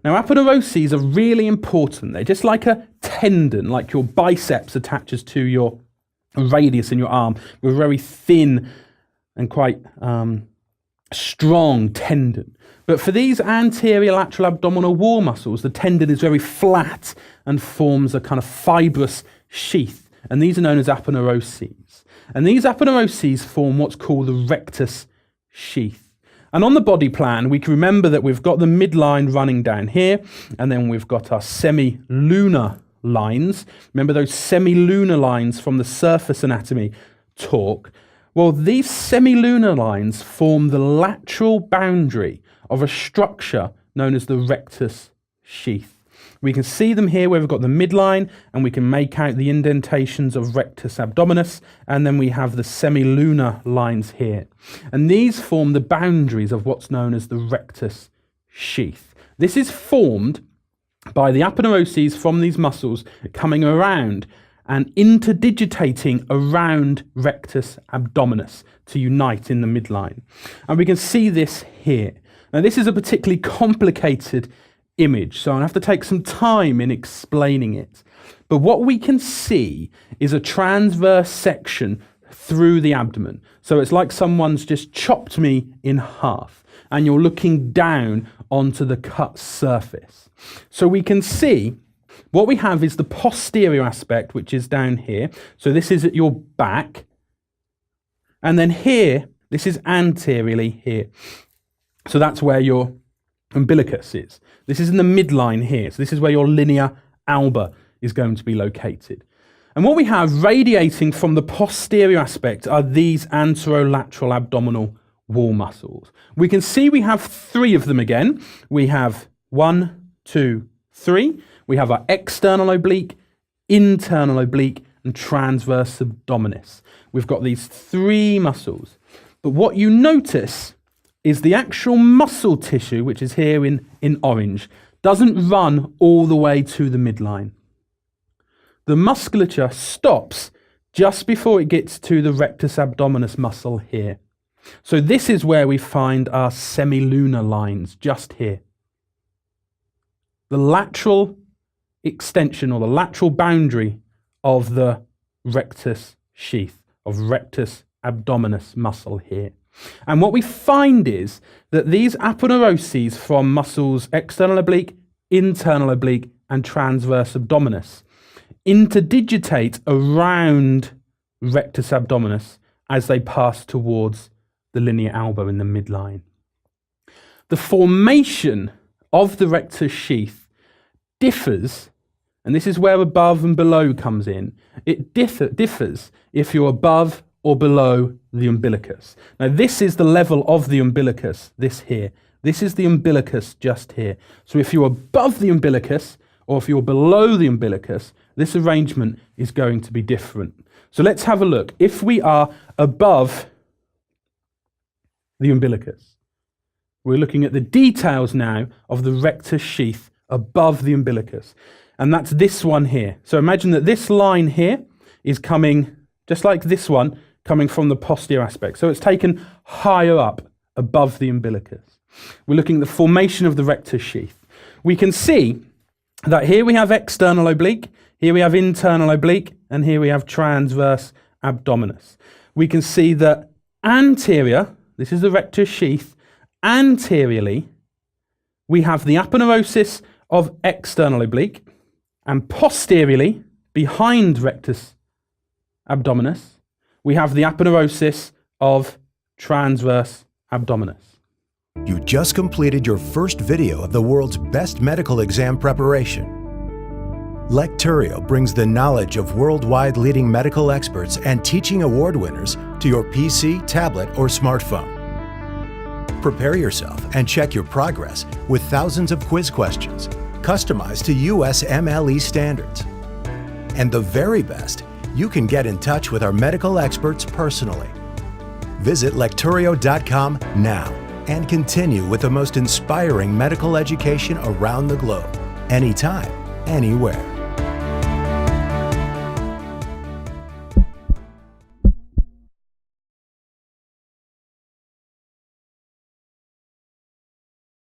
Now, aponeuroses are really important. They're just like a tendon, like your biceps attaches to your radius in your arm, with a very thin and quite strong tendon. But for these anterior lateral abdominal wall muscles, the tendon is very flat and forms a kind of fibrous sheath. And these are known as aponeuroses. And these aponeuroses form what's called the rectus sheath. And on the body plan, we can remember that we've got the midline running down here, and then we've got our semilunar lines. Remember those semilunar lines from the surface anatomy talk? Well, these semilunar lines form the lateral boundary of a structure known as the rectus sheath. We can see them here where we've got the midline, and we can make out the indentations of rectus abdominis, and then we have the semilunar lines here. And these form the boundaries of what's known as the rectus sheath. This is formed by the aponeuroses from these muscles coming around and interdigitating around rectus abdominis to unite in the midline. And we can see this here. Now, this is a particularly complicated image, so I'll have to take some time in explaining it. But what we can see is a transverse section through the abdomen. So it's like someone's just chopped me in half, and you're looking down onto the cut surface. So we can see what we have is the posterior aspect, which is down here. So this is at your back. And then here, this is anteriorly here. So that's where your umbilicus is. This is in the midline here. So this is where your linea alba is going to be located. And what we have radiating from the posterior aspect are these anterolateral abdominal wall muscles. We can see we have three of them again. We have 1, 2, 3. We have our external oblique, internal oblique, and transverse abdominis. We've got these three muscles. But what you notice is the actual muscle tissue, which is here in orange, doesn't run all the way to the midline. The musculature stops just before it gets to the rectus abdominis muscle here. So this is where we find our semilunar lines, just here. The lateral extension or the lateral boundary of the rectus sheath, of rectus abdominis muscle here. And what we find is that these aponeuroses from muscles external oblique, internal oblique, and transverse abdominis interdigitate around rectus abdominis as they pass towards the linea alba in the midline. The formation of the rectus sheath differs, and this is where above and below comes in. It differs if you're above or below the umbilicus. Now, this is the level of the umbilicus, this here. This is the umbilicus just here. So if you're above the umbilicus or if you're below the umbilicus, this arrangement is going to be different. So let's have a look. If we are above the umbilicus, we're looking at the details now of the rectus sheath above the umbilicus. And that's this one here. So imagine that this line here is coming, just like this one, coming from the posterior aspect. So it's taken higher up above the umbilicus. We're looking at the formation of the rectus sheath. We can see that here we have external oblique, here we have internal oblique, and here we have transverse abdominis. We can see that anterior, this is the rectus sheath, anteriorly we have the aponeurosis of external oblique, and posteriorly, behind rectus abdominis, we have the aponeurosis of transverse abdominis. You just completed your first video of the world's best medical exam preparation. Lecturio brings the knowledge of worldwide leading medical experts and teaching award winners to your PC, tablet, or smartphone. Prepare yourself and check your progress with thousands of quiz questions, customized to USMLE standards. And the very best, you can get in touch with our medical experts personally. Visit Lecturio.com now and continue with the most inspiring medical education around the globe, anytime, anywhere.